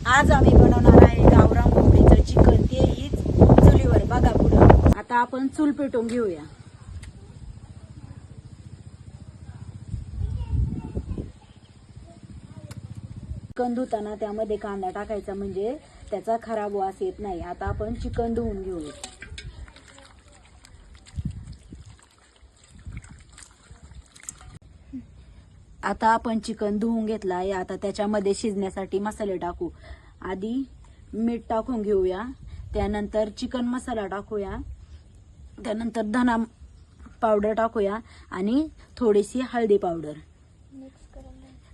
आज आम्ही बनवणार आहे गावरान कोंबडीचं चिकन, तेही चुलीवर. बघा पुढं. आता आपण चूल पेटवून घेऊया. चिकन धुताना त्यामध्ये कांदा टाकायचा, म्हणजे त्याचा खराब वास येत नाही. आता आपण चिकन धुवून घेऊया. आता आपण चिकन धुवून घेतलं आहे. आता त्याच्यामध्ये शिजण्यासाठी मसाले टाकू. आधी मीठ टाकून घेऊया, त्यानंतर चिकन मसाला टाकूया, त्यानंतर धना पावडर टाकूया आणि थोडीशी हळदी पावडर.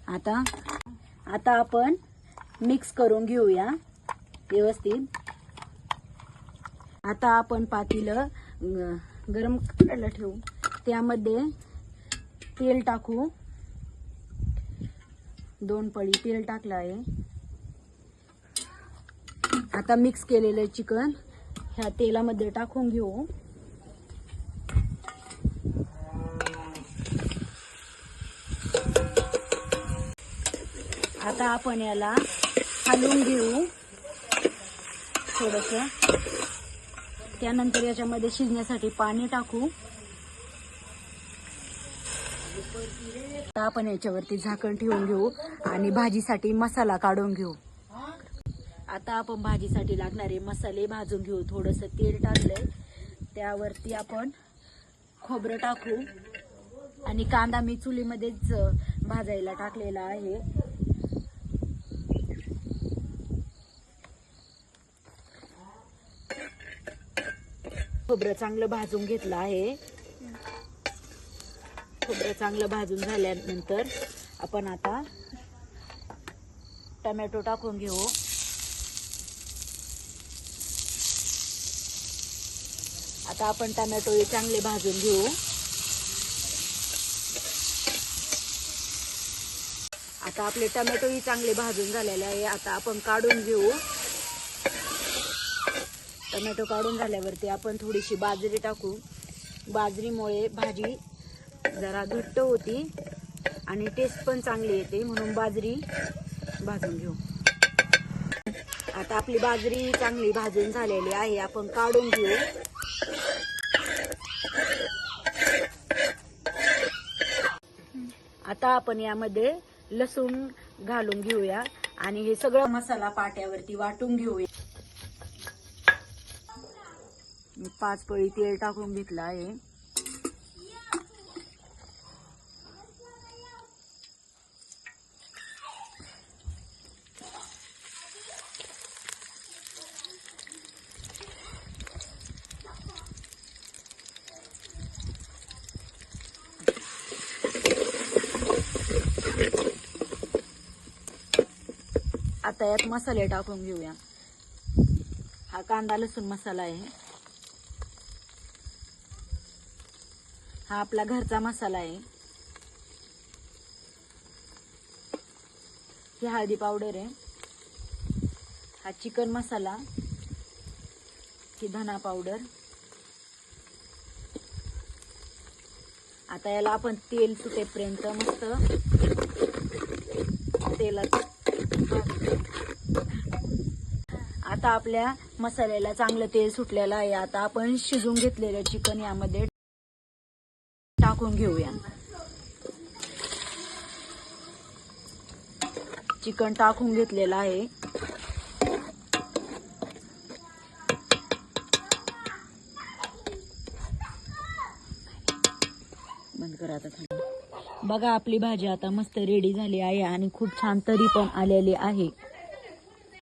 आता आपण मिक्स करून घेऊया व्यवस्थित. आता आपण पातेलं गरम करायला ठेवू. त्यामध्ये तेल टाकू. 2 पळी तेल टाकलं आहे. आता मिक्स केलेलं चिकन ह्या तेलामध्ये टाकून घेऊ. आता आपण याला हलवून घेऊ थोडंसं. त्यानंतर याच्यामध्ये शिजण्यासाठी पाणी टाकू. आता आपण याच्यावरती झाकण ठेवून घेऊ आणि भाजीसाठी मसाला काढून घेऊ. आता आपण भाजीसाठी लागणारे मसाले भाजून घेऊ. थोडंसं तेल टाकलंय, त्यावरती आपण खोबरं टाकू आणि कांदा मी चुलीमध्येच भाजायला टाकलेला आहे. खोबरं चांगलं भाजून घेतलं आहे. खोबरं चांगलं भाजून झाल्यानंतर आपण आता टोमॅटो टाकून घेऊ. आता आपण टोमॅटो चांगले भाजून घेऊ. आता आपले टोमॅटोही चांगले भाजून झालेले आहे. आता आपण काढून घेऊ. टोमॅटो काढून झाल्यावरती आपण थोडीशी बाजरी टाकू. बाजरीमुळे भाजी जरा घट्ट होती आणि टेस्ट पण चांगली येते, म्हणून बाजरी भाजून घेऊ. आता आपली बाजरी चांगली भाजून झालेली आहे. आपण काढून घेऊ. आता आपण यामध्ये लसूण घालून घेऊया आणि हे सगळं मसाला पाट्यावरती वाटून घेऊया. 5 पळी तेल टाकून घेतलं आहे. आता यात मसाले टाकून घेऊया. हा कांदा लसूण मसाला आहे. हा आपला घरचा मसाला आहे. ही हळदी पावडर आहे. हा चिकन मसाला, ही धना पावडर. आता याला आपण तेल सुटेपर्यंत मस्त तेलात. आता आपल्या मसाल्याला चांगलं तेल सुटलेलं आहे. आता आपण शिजून घेतलेलं चिकन यामध्ये टाकून घेऊया. चिकन टाकून घेतलेलं आहे. बंद करा आता. बघा आपली भाजी आता मस्त रेडी झाली आहे आणि खूप छान तरी पण आलेली आहे.